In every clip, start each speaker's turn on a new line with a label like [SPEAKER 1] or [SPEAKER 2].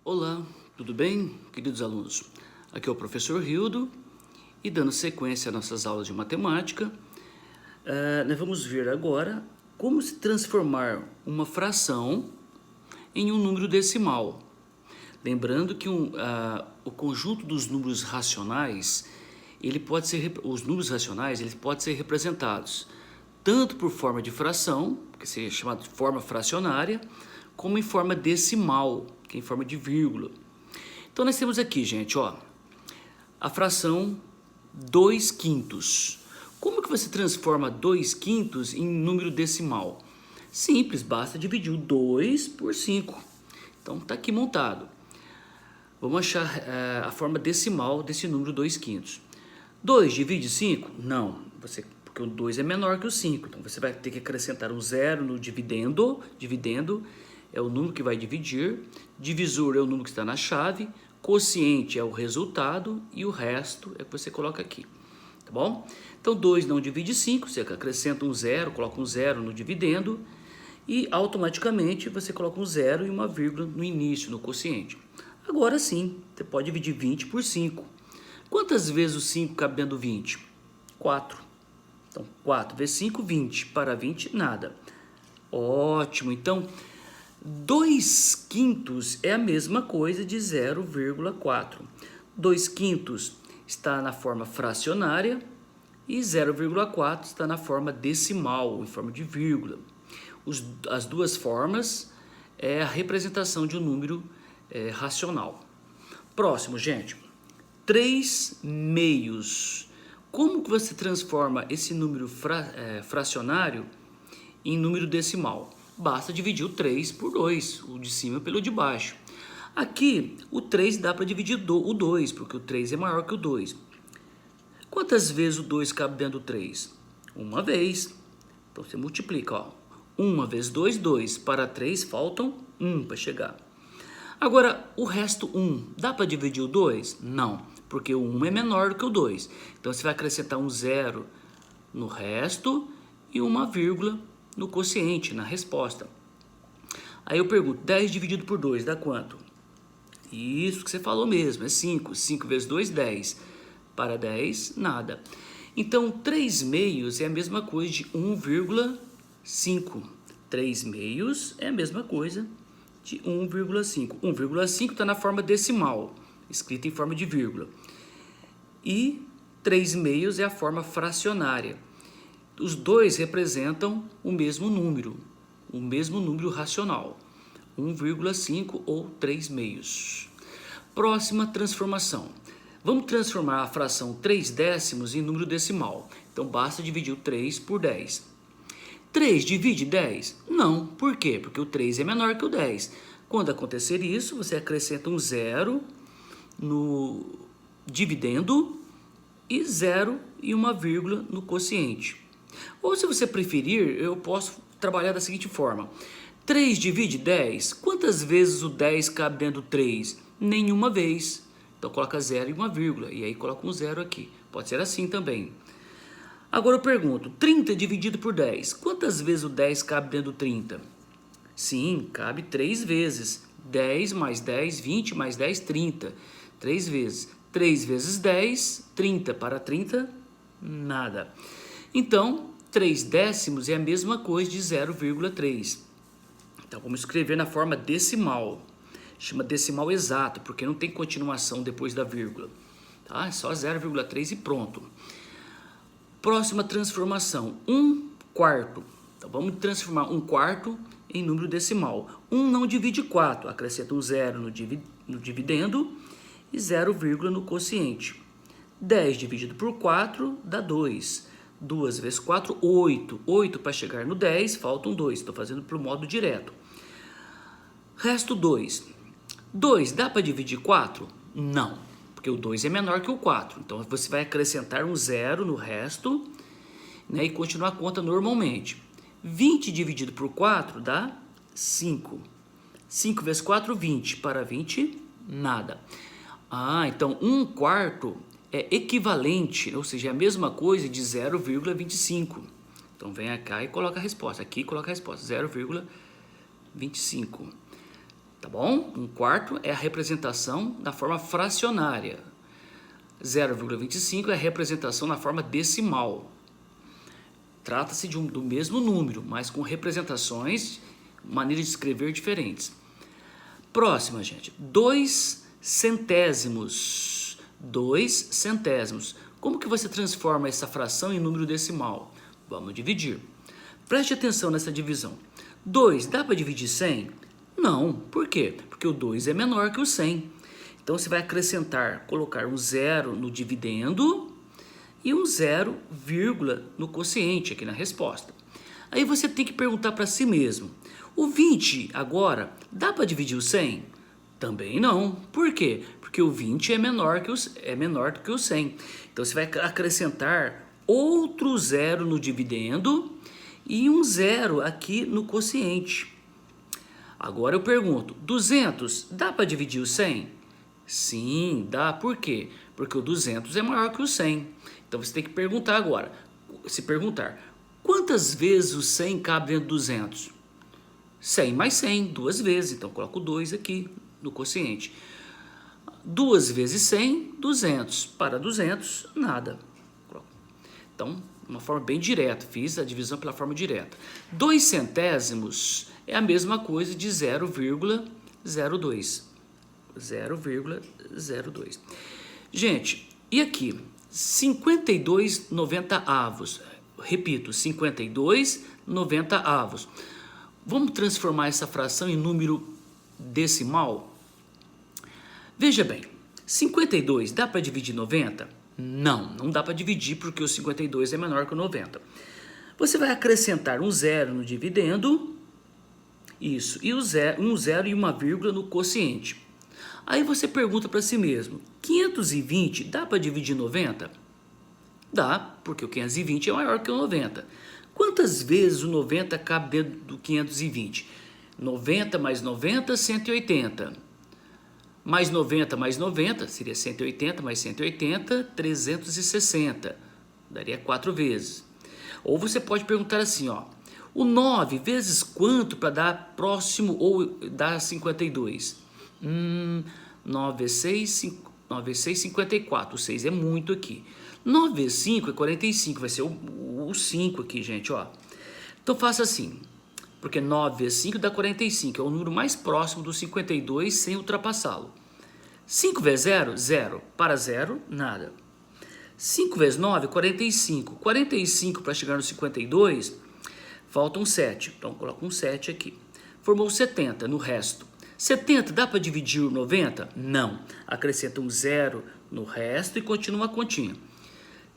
[SPEAKER 1] Olá, tudo bem, queridos alunos? Aqui é o professor Rildo e dando sequência às nossas aulas de matemática, nós vamos ver agora como se transformar uma fração em um número decimal. Lembrando que o conjunto dos números racionais, os números racionais, eles podem ser representados tanto por forma de fração, que seria chamada de forma fracionária, como em forma decimal, que é em forma de vírgula. Então nós temos aqui, gente, ó, a fração 2/5. Como que você transforma 2/5 em número decimal? Simples, basta dividir o 2 por 5. Então tá aqui montado. Vamos achar a forma decimal desse número 2/5. 2 divide 5? Não, porque o 2 é menor que o 5. Então você vai ter que acrescentar um zero no dividendo. Dividendo é o número que vai dividir. Divisor é o número que está na chave. Quociente é o resultado. E o resto é o que você coloca aqui. Tá bom? Então 2 não divide 5. Você acrescenta um zero, coloca um zero no dividendo. E automaticamente você coloca um zero e uma vírgula no início, no quociente. Agora sim, você pode dividir 20 por 5. Quantas vezes o 5 cabe dentro do 20? 4. Então, 4 vezes 5, 20. Para 20, nada. Ótimo. Então, 2/5 é a mesma coisa de 0,4. 2/5 está na forma fracionária e 0,4 está na forma decimal, em forma de vírgula. As duas formas é a representação de um número racional. Próximo, gente. 3/6. Como que você transforma esse número fracionário em número decimal? Basta dividir o 3 por 2, o de cima pelo de baixo. Aqui, o 3 dá para dividir o 2, porque o 3 é maior que o 2. Quantas vezes o 2 cabe dentro do 3? Uma vez. Então, você multiplica, ó. 1 vezes 2, 2. Para 3, faltam 1 para chegar. Agora, o resto 1, dá para dividir o 2? Não, porque o 1 é menor do que o 2. Então, você vai acrescentar um zero no resto e uma vírgula no quociente, na resposta. Aí eu pergunto, 10 dividido por 2 dá quanto? Isso que você falou mesmo, é 5. 5 vezes 2, 10. Para 10, nada. Então, 3/6 é a mesma coisa de 1,5. 3/6 é a mesma coisa de 1,5. 1,5 está na forma decimal, escrita em forma de vírgula. E 3/6 é a forma fracionária. Os dois representam o mesmo número racional, 1,5 ou 3/6. Próxima transformação. Vamos transformar a fração 3/10 em número decimal. Então, basta dividir o 3 por 10. 3 divide 10? Não. Por quê? Porque o 3 é menor que o 10. Quando acontecer isso, você acrescenta um zero no dividendo e zero e uma vírgula no quociente. Ou, se você preferir, eu posso trabalhar da seguinte forma. 3 divide 10? Quantas vezes o 10 cabe dentro do 3? Nenhuma vez. Então, coloca zero e uma vírgula. E aí, coloca um zero aqui. Pode ser assim também. Agora eu pergunto, 30 dividido por 10, quantas vezes o 10 cabe dentro do 30? Sim, cabe 3 vezes. 10 mais 10, 20 mais 10, 30. 3 vezes. 3 vezes 10, 30. Para 30, nada. Então, 3/10 é a mesma coisa de 0,3. Então, vamos escrever na forma decimal. Chama decimal exato, porque não tem continuação depois da vírgula. Tá? É só 0,3 e pronto. Próxima transformação, 1/4. Então, vamos transformar 1/4 em número decimal. 1 não divide 4, acrescenta um zero no dividendo e 0, no quociente. 10 dividido por 4 dá 2. 2 vezes 4, 8. 8 para chegar no 10, faltam 2. Estou fazendo para o modo direto. Resto 2. 2 dá para dividir 4? Não, porque o 2 é menor que o 4. Então, você vai acrescentar um zero no resto, né, e continuar a conta normalmente. 20 dividido por 4 dá 5. 5 vezes 4, 20. Para 20, nada. Então 1/4 é equivalente, ou seja, é a mesma coisa de 0,25. Então, vem cá e coloca a resposta. Aqui coloca a resposta, 0,25. tá bom? 1/4 é a representação na forma fracionária. 0,25 é a representação na forma decimal. Trata-se do mesmo número, mas com representações, maneiras de escrever diferentes. Próxima, gente. 2 centésimos. 2 centésimos. Como que você transforma essa fração em número decimal? Vamos dividir. Preste atenção nessa divisão. 2 dá para dividir 100? Não. Por quê? Porque o 2 é menor que o 100. Então você vai acrescentar, colocar um 0 no dividendo e um 0, no quociente aqui na resposta. Aí você tem que perguntar para si mesmo, o 20 agora dá para dividir o 100? Também não. Por quê? Porque o 20 é menor do que o 100. Então você vai acrescentar outro 0 no dividendo e um 0 aqui no quociente. Agora eu pergunto, 200 dá para dividir o 100? Sim, dá. Por quê? Porque o 200 é maior que o 100. Então você tem que perguntar agora, quantas vezes o 100 cabe dentro do 200? 100 mais 100, 2 vezes. Então coloco 2 aqui no quociente. 2 vezes 100, 200. Para 200, nada. Então, uma forma bem direta. Fiz a divisão pela forma direta. 2 centésimos é a mesma coisa de 0,02. 0,02. Gente, e aqui? 52 90avos. Repito, 52 90avos. Vamos transformar essa fração em número decimal? Veja bem, 52 dá para dividir 90? Não dá para dividir porque o 52 é menor que o 90. Você vai acrescentar um 0 no dividendo, isso, e um 0 e uma vírgula no quociente. Aí você pergunta para si mesmo, 520 dá para dividir 90? Dá, porque o 520 é maior que o 90. Quantas vezes o 90 cabe dentro do 520? 90 mais 90, 180. Mais 90 mais 90, seria 180 mais 180, 360. Daria 4 vezes. Ou você pode perguntar assim, ó, o 9 vezes quanto para dar próximo ou dar 52? 9 vezes 6, 54. O 6 é muito aqui. 9 vezes 5 é 45. Vai ser o 5 aqui, gente, ó. Então faça assim. Porque 9 vezes 5 dá 45. É o número mais próximo do 52 sem ultrapassá-lo. 5 vezes 0, 0. Para 0, nada. 5 vezes 9, 45. 45 para chegar no 52, faltam 7. Então coloca um 7 aqui. Formou 70 no resto. 70 dá para dividir o 90? Não. Acrescenta um 0 no resto e continua a continha.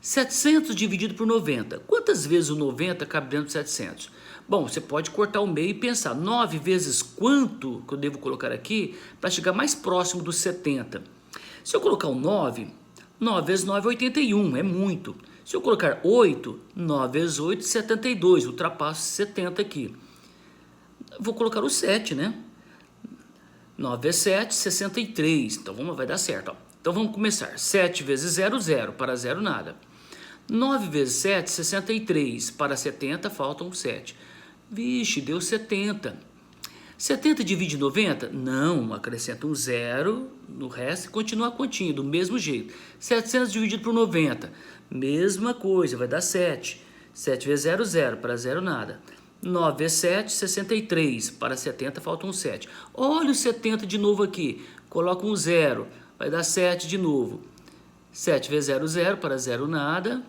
[SPEAKER 1] 700 dividido por 90. Quantas vezes o 90 cabe dentro de 700? Bom, você pode cortar o meio e pensar 9 vezes quanto que eu devo colocar aqui para chegar mais próximo dos 70. Se eu colocar um 9, 9 vezes 9 é 81, é muito. Se eu colocar 8, 9 vezes 8, 72, ultrapasso 70 aqui. Vou colocar o 7, né? 9 vezes 7, 63. Então vai dar certo. Ó. Então vamos começar. 7 vezes 0, 0. Para 0, nada. 9 vezes 7, 63. Para 70, faltam 7. Vixe, deu 70. 70 divide 90? Não, acrescenta um 0 no resto e continua a continha, do mesmo jeito. 700 dividido por 90, mesma coisa, vai dar 7. 7 vezes 0, 0. Para 0, nada. 9 vezes 7, 63. Para 70, faltam 7. Olha o 70 de novo aqui. Coloca um 0. Vai dar 7 de novo. 7 vezes 0, 0. Para 0, nada.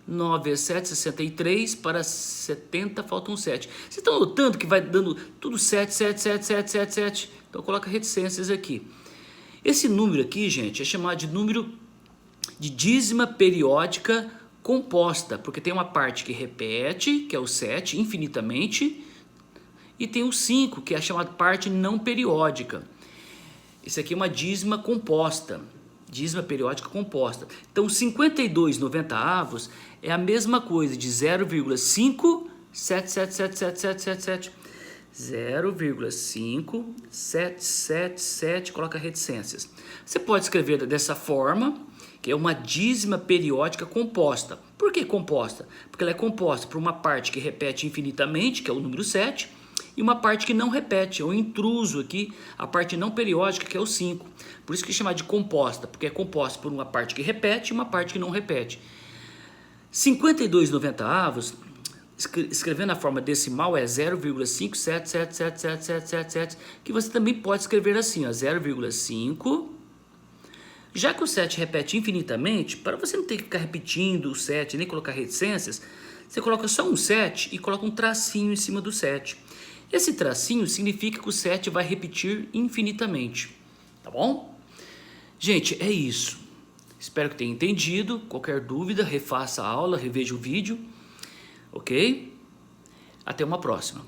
[SPEAKER 1] 9 vezes 7, 63. Para 70, faltam 7. Vocês estão notando que vai dando tudo 7, 7, 7, 7, 7, 7. Então coloca reticências aqui. Esse número aqui, gente, é chamado de número de dízima periódica composta, porque tem uma parte que repete, que é o 7, infinitamente, e tem o 5, que é a chamada parte não periódica. Isso aqui é uma dízima composta, dízima periódica composta. Então, 52 90avos é a mesma coisa de 0,57777777. 0,5777, coloca reticências. Você pode escrever dessa forma, que é uma dízima periódica composta. Por que composta? Porque ela é composta por uma parte que repete infinitamente, que é o número 7, e uma parte que não repete, é o intruso aqui, a parte não periódica, que é o 5. Por isso que é chamado de composta, porque é composta por uma parte que repete e uma parte que não repete. 52/90, escrevendo na forma decimal, é 0,5777777, que você também pode escrever assim, ó, 0,5. Já que o 7 repete infinitamente, para você não ter que ficar repetindo o 7, nem colocar reticências, você coloca só um 7 e coloca um tracinho em cima do 7. Esse tracinho significa que o 7 vai repetir infinitamente, tá bom? Gente, é isso. Espero que tenha entendido. Qualquer dúvida, refaça a aula, reveja o vídeo, ok? Até uma próxima.